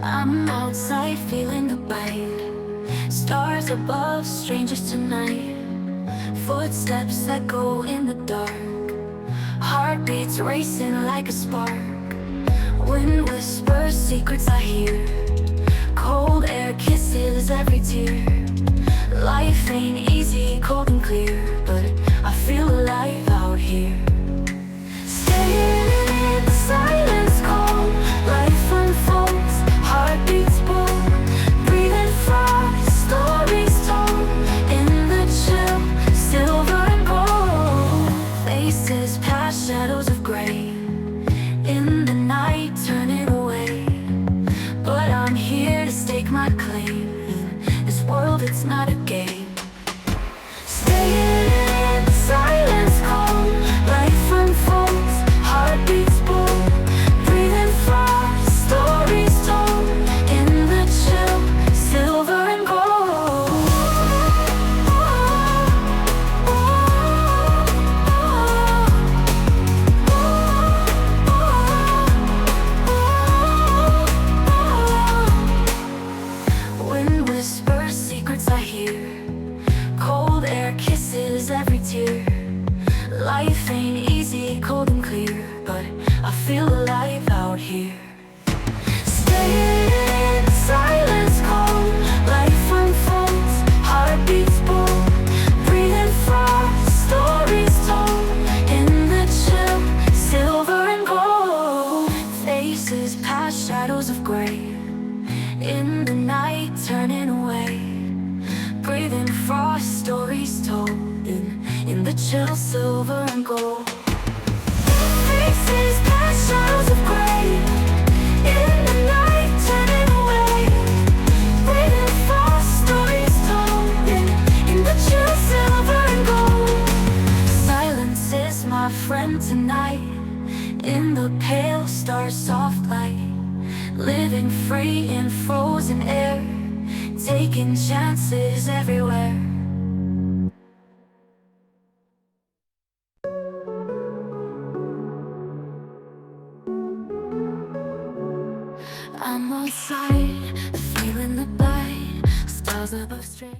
I'm outside feeling the bite. Stars above, strangers tonight. Footsteps echo in the dark. Heartbeats racing like a spark. Wind whispers secrets I hear. Cold air kisses every tear. Life ain't easy, cold and clear, but I feel alive out here. Staying in the silence, calm. Life unfolds, heartbeats bold. Breathing frost, stories told. In the chill, silver and gold. Faces past shadows of gray. In the night, turning away. But I'm here to stake my claim. This world, it's not a game. Staying in the silence, calm. Life unfolds, heartbeats bold. Breathing fast, stories told. In the chill, silver and gold. Wind whispers secrets I hear. Cold air kisses every tear. Life ain't easy, cold and clear, but I feel alive out here. Staying in the silence, calm. Life unfolds, heartbeats bold. Breathing fast, stories told. In the chill, silver and gold. Faces past shadows of gray. In the night, turning away. Breathing frost, stories told. In the chill, silver and gold. Faces past shadows of gray. In the night, turning away. Breathing frost, stories told. In the chill, silver and gold. Silence is my friend tonight. In the pale star's soft light. Living free in frozen air. Taking chances everywhere. I'm outside, feeling the bite. Stars above straight.